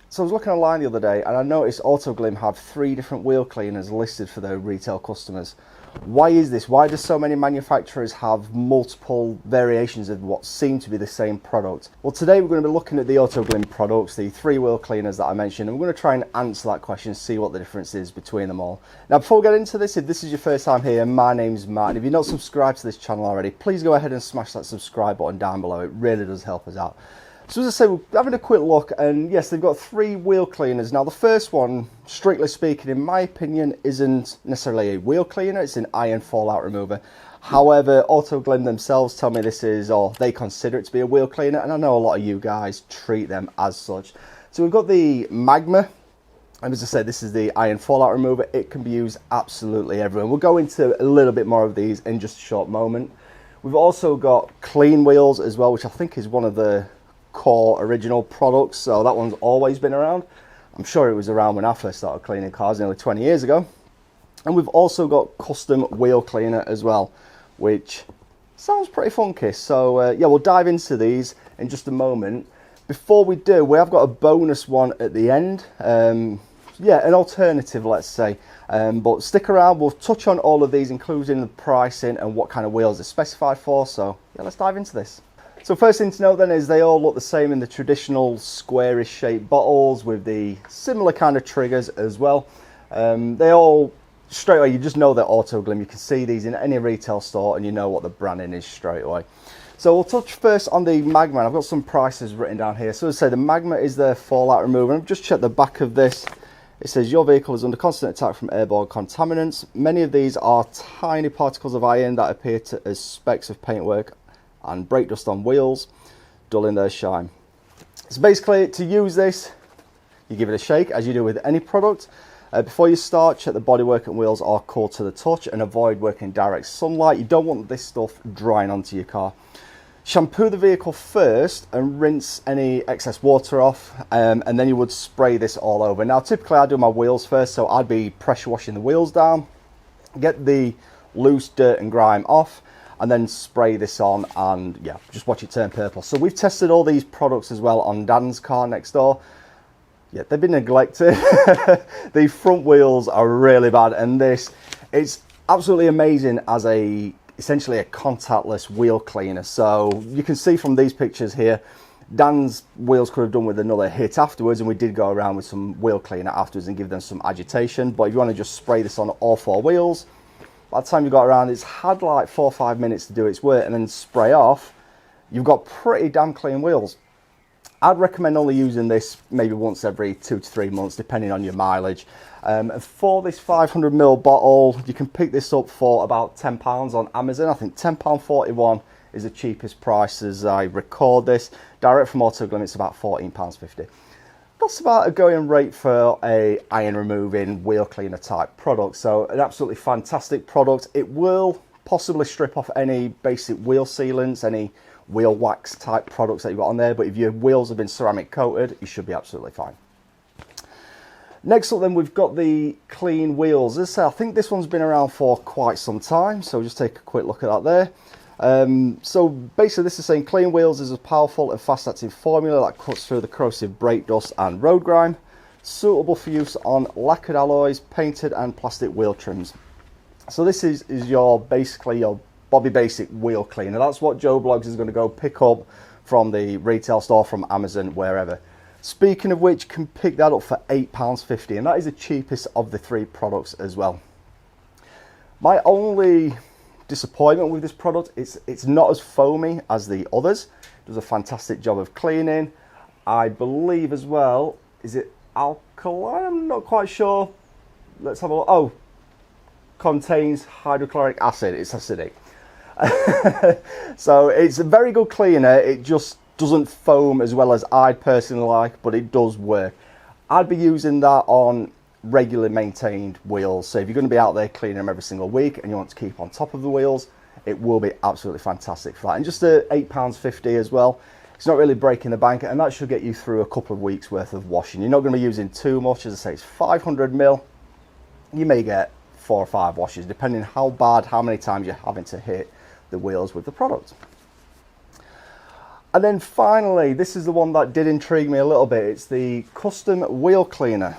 So I was looking online the other day and I noticed AutoGlym have 3 different wheel cleaners listed for their retail customers. Why is this? Why do so many manufacturers have multiple variations of what seem to be the same product? Well, today we're going to be looking at the AutoGlym products, the 3 wheel cleaners that I mentioned, and we're going to try and answer that question, see what the difference is between them all. Now, before we get into this, if this is your first time here, my name's Matt, and if you're not subscribed to this channel already, please go ahead and smash that subscribe button down below. It really does help us out. So as I say, we're having a quick look, and yes, they've got 3 wheel cleaners. Now the first one, strictly speaking, in my opinion, isn't necessarily a wheel cleaner, it's an iron fallout remover. However, AutoGlym themselves tell me this is, or they consider it to be a wheel cleaner, and I know a lot of you guys treat them as such. So we've got the Magma, and as I said, this is the iron fallout remover. It can be used absolutely everywhere. We'll go into a little bit more of these in just a short moment. We've also got clean wheels as well, which I think is one of the core original products, so that one's always been around. I'm sure it was around when I first started cleaning cars nearly 20 years ago. And we've also got custom wheel cleaner as well, which sounds pretty funky. So yeah, we'll dive into these in just a moment. Before we do, we have got a bonus one at the end. Yeah, an alternative, let's say. But stick around, we'll touch on all of these, including the pricing and what kind of wheels they're specified for. So yeah, let's dive into this. So first thing to note then is they all look the same in the traditional squarish shaped bottles with the similar kind of triggers as well. They all, straight away, you just know they're AutoGlym. You can see these in any retail store and you know what the branding is straight away. So we'll touch first on the Magma. I've got some prices written down here. So as I say, the Magma is their fallout remover. I've just checked the back of this. It says your vehicle is under constant attack from airborne contaminants. Many of these are tiny particles of iron that appear as specks of paintwork and brake dust on wheels, dulling their shine. So basically, to use this, you give it a shake as you do with any product. Before you start, check the bodywork and wheels are cool to the touch and avoid working in direct sunlight. You don't want this stuff drying onto your car. Shampoo the vehicle first and rinse any excess water off, and then you would spray this all over. Now typically I do my wheels first, so I'd be pressure washing the wheels down, get the loose dirt and grime off, and then spray this on, and yeah, just watch it turn purple. So we've tested all these products as well on Dan's car next door. Yeah, they've been neglected. The front wheels are really bad, and this, it's absolutely amazing as essentially a contactless wheel cleaner. So you can see from these pictures here, Dan's wheels could have done with another hit afterwards, and we did go around with some wheel cleaner afterwards and give them some agitation. But if you want to just spray this on all 4 wheels, by the time you got around, it's had like 4 or 5 minutes to do its work, and then spray off, you've got pretty damn clean wheels. I'd recommend only using this maybe once every 2 to 3 months, depending on your mileage. And for this 500ml bottle, you can pick this up for about £10 on Amazon. I think £10.41 is the cheapest price as I record this. Direct from AutoGlym, it's about £14.50. That's about a going rate for a iron removing wheel cleaner type product. So an absolutely fantastic product. It will possibly strip off any basic wheel sealants, any wheel wax type products that you've got on there, but if your wheels have been ceramic coated, you should be absolutely fine. Next up then, we've got the clean wheels. As I say, I think this one's been around for quite some time, so just take a quick look at that there. So basically this is saying clean wheels is a powerful and fast acting formula that cuts through the corrosive brake dust and road grime, suitable for use on lacquered alloys, painted and plastic wheel trims. So this is your basically your Bobby Basic wheel cleaner. That's what Joe Bloggs is going to go pick up from the retail store, from Amazon, wherever. Speaking of which, you can pick that up for £8.50, and that is the cheapest of the 3 products as well. My only disappointment with this product, it's not as foamy as the others. It does a fantastic job of cleaning. I believe as well, is it alkaline? I'm not quite sure. Let's have a look. Oh, contains hydrochloric acid. It's acidic. So it's a very good cleaner. It just doesn't foam as well as I personally like, but it does work. I'd be using that on regularly maintained wheels. So if you're going to be out there cleaning them every single week and you want to keep on top of the wheels, it will be absolutely fantastic for that. And just £8.50 as well. It's not really breaking the bank, and that should get you through a couple of weeks worth of washing. You're not going to be using too much. As I say, it's 500ml. You may get 4 or 5 washes, depending how bad, how many times you're having to hit the wheels with the product. And then finally, this is the one that did intrigue me a little bit. It's the custom wheel cleaner.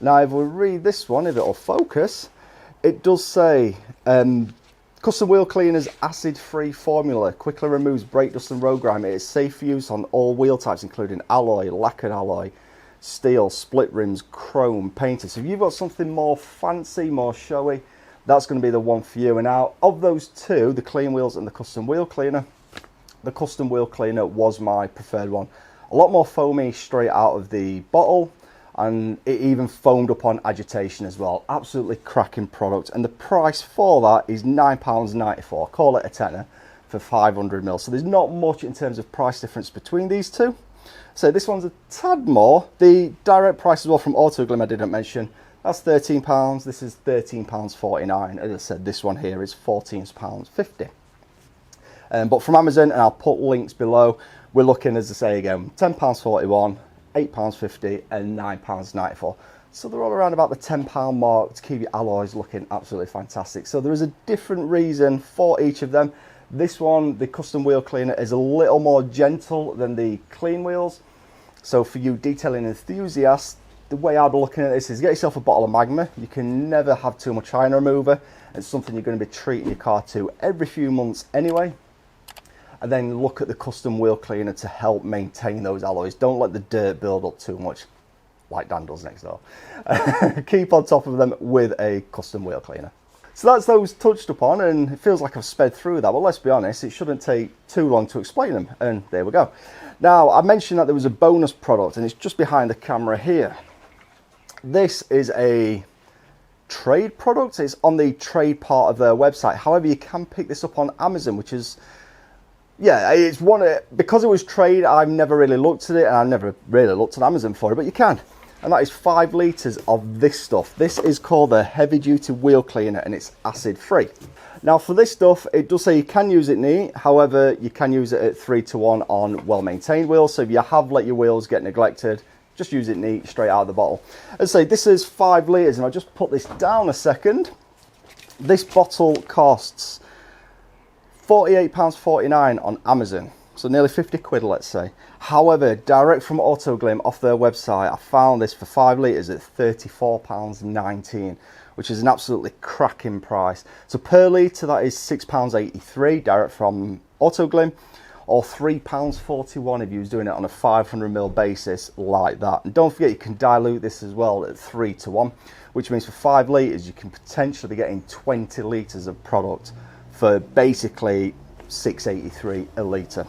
Now, if we read this one, if it'll focus, it does say, custom wheel cleaner's acid-free formula quickly removes brake dust and road grime. It is safe for use on all wheel types, including alloy, lacquered alloy, steel, split rims, chrome, painted. So if you've got something more fancy, more showy, that's going to be the one for you. And out of those two, the clean wheels and the custom wheel cleaner, the custom wheel cleaner was my preferred one. A lot more foamy straight out of the bottle, and it even foamed up on agitation as well. Absolutely cracking product, and the price for that is £9.94. Call it a tenner for 500ml. So there's not much in terms of price difference between these two. So this one's a tad more. The direct price as well from AutoGlym I didn't mention. That's £13. This is £13.49. As I said, this one here is £14.50. But from Amazon, and I'll put links below, we're looking, as I say again, £10.41. £8.50 and £9.94. So they're all around about the £10 mark to keep your alloys looking absolutely fantastic. So there is a different reason for each of them. This one, the custom wheel cleaner, is a little more gentle than the clean wheels. So for you detailing enthusiasts, the way I'd be looking at this is get yourself a bottle of Magma. You can never have too much iron remover. It's something you're going to be treating your car to every few months anyway. And then look at the custom wheel cleaner to help maintain those alloys. Don't let the dirt build up too much, like Dan does next door. Keep on top of them with a custom wheel cleaner. So that's those touched upon, and it feels like I've sped through that, but let's be honest, it shouldn't take too long to explain them, and there we go. Now, I mentioned that there was a bonus product, and it's just behind the camera here. This is a trade product. It's on the trade part of their website. However, you can pick this up on Amazon, which is, yeah, it's one, because it was trade, I've never really looked at it, and I've never really looked at Amazon for it, but you can. And that is 5 litres of this stuff. This is called the heavy duty wheel cleaner, and it's acid free. Now for this stuff, it does say you can use it neat. However, you can use it at 3:1 on well-maintained wheels. So if you have let your wheels get neglected, just use it neat straight out of the bottle. As I say, this is 5 litres, and I'll just put this down a second. This bottle costs £48.49 on Amazon, so nearly 50 quid, let's say. However, direct from AutoGlym off their website, I found this for 5 litres at £34.19, which is an absolutely cracking price. So per litre, that is £6.83 direct from AutoGlym, or £3.41 if you was doing it on a 500ml basis like that. And don't forget, you can dilute this as well at 3:1, which means for 5 litres, you can potentially be getting 20 litres of product for basically £6.83 a litre.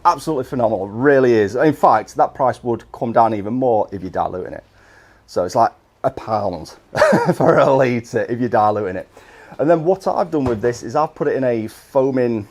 Absolutely phenomenal, really is. In fact, that price would come down even more if you're diluting it. So it's like £1 for a litre if you're diluting it. And then what I've done with this is I've put it in a foaming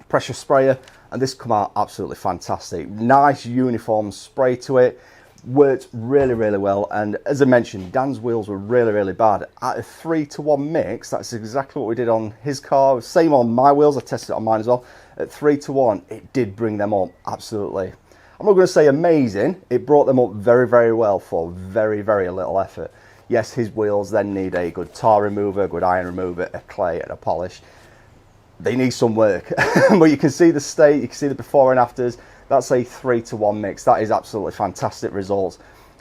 pressure sprayer, and this come out absolutely fantastic. Nice uniform spray to it. Worked really, really well. And as I mentioned, Dan's wheels were really, really bad. At a 3:1 mix, that's exactly what we did on his car. Same on my wheels, I tested it on mine as well. At 3:1, it did bring them up absolutely. I'm not going to say amazing. It brought them up very, very well for very, very little effort. Yes, his wheels then need a good tar remover, a good iron remover, a clay and a polish. They need some work. But you can see the state, you can see the before and afters. That's a 3:1 mix. That is absolutely fantastic results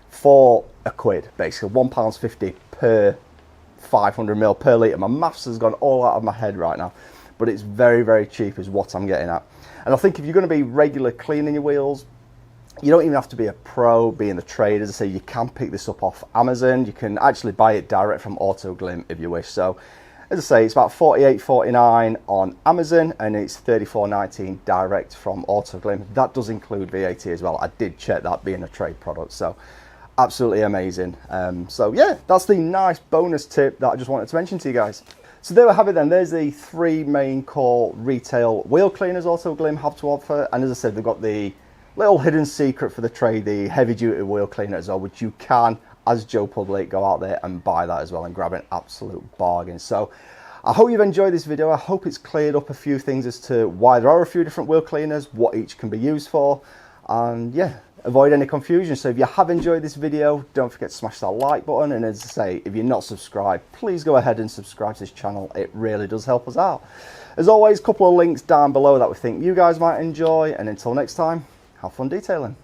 for a quid, basically £1.50 per 500ml per litre. My maths has gone all out of my head right now, but it's very, very cheap is what I'm getting at. And I think if you're going to be regular cleaning your wheels, you don't even have to be a pro, be in the trade. As I say, you can pick this up off Amazon. You can actually buy it direct from AutoGlym if you wish. So as I say, it's about £48.49 on Amazon, and it's £34.19 direct from AutoGlym. That does include VAT as well. I did check that, being a trade product. So absolutely amazing. So yeah, that's the nice bonus tip that I just wanted to mention to you guys. So there we have it then. There's the 3 main core retail wheel cleaners AutoGlym have to offer. And as I said, they've got the little hidden secret for the trade, the heavy duty wheel cleaner as well, which you can, as Joe Public, go out there and buy that as well and grab an absolute bargain. So I hope you've enjoyed this video. I hope it's cleared up a few things as to why there are a few different wheel cleaners, what each can be used for. And yeah, avoid any confusion. So if you have enjoyed this video, don't forget to smash that like button, and as I say, if you're not subscribed, please go ahead and subscribe to this channel. It really does help us out. As always, a couple of links down below that we think you guys might enjoy, and until next time, have fun detailing.